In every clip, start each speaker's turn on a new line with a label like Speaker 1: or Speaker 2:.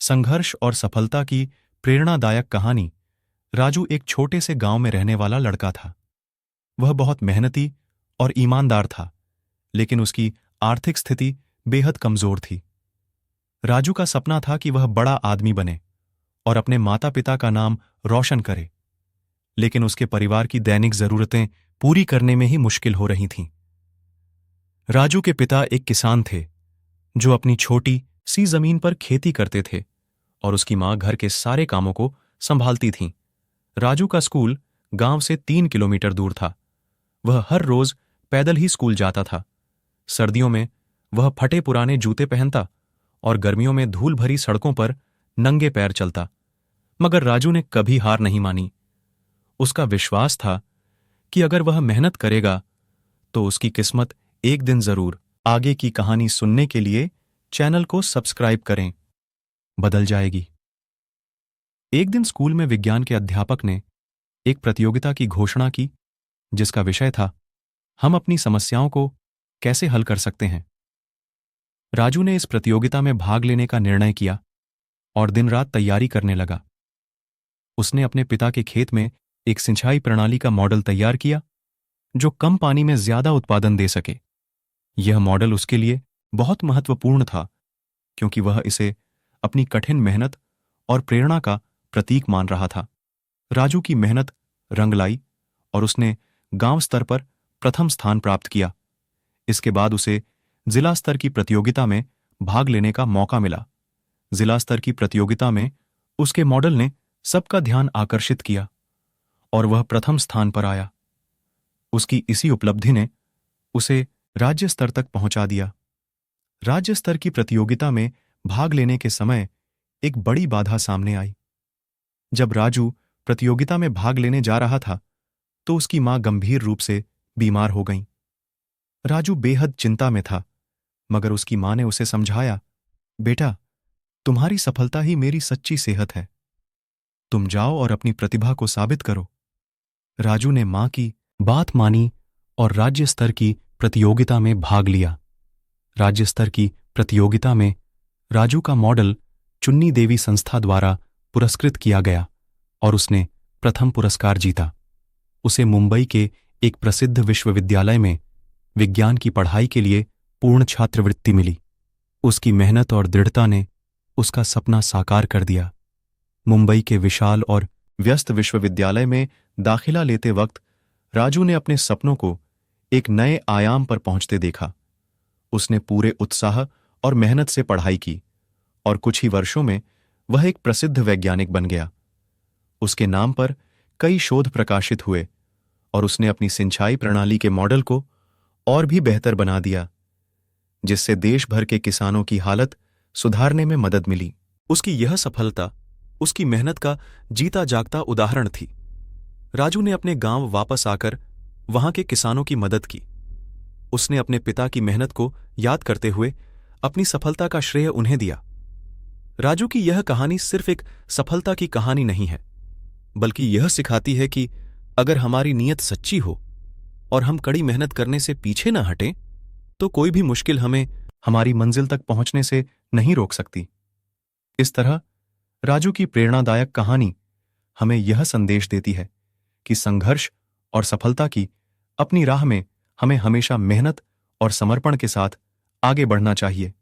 Speaker 1: संघर्ष और सफलता की प्रेरणादायक कहानी। राजू एक छोटे से गांव में रहने वाला लड़का था। वह बहुत मेहनती और ईमानदार था, लेकिन उसकी आर्थिक स्थिति बेहद कमजोर थी। राजू का सपना था कि वह बड़ा आदमी बने और अपने माता पिता का नाम रोशन करे, लेकिन उसके परिवार की दैनिक जरूरतें पूरी करने में ही मुश्किल हो रही थीं। राजू के पिता एक किसान थे जो अपनी छोटी सी जमीन पर खेती करते थे और उसकी मां घर के सारे कामों को संभालती थीं। राजू का स्कूल गांव से 3 किलोमीटर दूर था। वह हर रोज पैदल ही स्कूल जाता था। सर्दियों में वह फटे पुराने जूते पहनता और गर्मियों में धूल भरी सड़कों पर नंगे पैर चलता। मगर राजू ने कभी हार नहीं मानी। उसका विश्वास था कि अगर वह मेहनत करेगा तो उसकी किस्मत एक दिन जरूर। आगे की कहानी सुनने के लिए चैनल को सब्सक्राइब करें, बदल जाएगी। एक दिन स्कूल में विज्ञान के अध्यापक ने एक प्रतियोगिता की घोषणा की, जिसका विषय था हम अपनी समस्याओं को कैसे हल कर सकते हैं। राजू ने इस प्रतियोगिता में भाग लेने का निर्णय किया और दिन रात तैयारी करने लगा। उसने अपने पिता के खेत में एक सिंचाई प्रणाली का मॉडल तैयार किया जो कम पानी में ज्यादा उत्पादन दे सके। यह मॉडल उसके लिए बहुत महत्वपूर्ण था, क्योंकि वह इसे अपनी कठिन मेहनत और प्रेरणा का प्रतीक मान रहा था। राजू की मेहनत रंग लाई और उसने गांव स्तर पर प्रथम स्थान प्राप्त किया। इसके बाद उसे जिला स्तर की प्रतियोगिता में भाग लेने का मौका मिला। जिला स्तर की प्रतियोगिता में उसके मॉडल ने सबका ध्यान आकर्षित किया और वह प्रथम स्थान पर आया। उसकी इसी उपलब्धि ने उसे राज्य स्तर तक पहुंचा दिया। राज्य स्तर की प्रतियोगिता में भाग लेने के समय एक बड़ी बाधा सामने आई। जब राजू प्रतियोगिता में भाग लेने जा रहा था तो उसकी मां गंभीर रूप से बीमार हो गईं। राजू बेहद चिंता में था, मगर उसकी मां ने उसे समझाया, बेटा, तुम्हारी सफलता ही मेरी सच्ची सेहत है। तुम जाओ और अपनी प्रतिभा को साबित करो। राजू ने मां की बात मानी और राज्य स्तर की प्रतियोगिता में भाग लिया। राज्य स्तर की प्रतियोगिता में राजू का मॉडल चुन्नी देवी संस्था द्वारा पुरस्कृत किया गया और उसने प्रथम पुरस्कार जीता। उसे मुंबई के एक प्रसिद्ध विश्वविद्यालय में विज्ञान की पढ़ाई के लिए पूर्ण छात्रवृत्ति मिली। उसकी मेहनत और दृढ़ता ने उसका सपना साकार कर दिया। मुंबई के विशाल और व्यस्त विश्वविद्यालय में दाखिला लेते वक्त राजू ने अपने सपनों को एक नए आयाम पर पहुंचते देखा। उसने पूरे उत्साह और मेहनत से पढ़ाई की और कुछ ही वर्षों में वह एक प्रसिद्ध वैज्ञानिक बन गया। उसके नाम पर कई शोध प्रकाशित हुए और उसने अपनी सिंचाई प्रणाली के मॉडल को और भी बेहतर बना दिया, जिससे देश भर के किसानों की हालत सुधारने में मदद मिली। उसकी यह सफलता उसकी मेहनत का जीता जागता उदाहरण थी। राजू ने अपने गांव वापस आकर वहां के किसानों की मदद की। उसने अपने पिता की मेहनत को याद करते हुए अपनी सफलता का श्रेय उन्हें दिया। राजू की यह कहानी सिर्फ एक सफलता की कहानी नहीं है, बल्कि यह सिखाती है कि अगर हमारी नीयत सच्ची हो और हम कड़ी मेहनत करने से पीछे न हटें, तो कोई भी मुश्किल हमें हमारी मंजिल तक पहुंचने से नहीं रोक सकती। इस तरह राजू की प्रेरणादायक कहानी हमें यह संदेश देती है कि संघर्ष और सफलता की अपनी राह में हमें हमेशा मेहनत और समर्पण के साथ आगे बढ़ना चाहिए।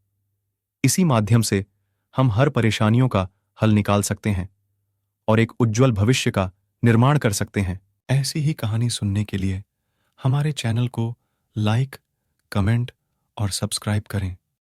Speaker 1: इसी माध्यम से हम हर परेशानियों का हल निकाल सकते हैं और एक उज्जवल भविष्य का निर्माण कर सकते हैं। ऐसी ही कहानी सुनने के लिए हमारे चैनल को लाइक, कमेंट और सब्सक्राइब करें।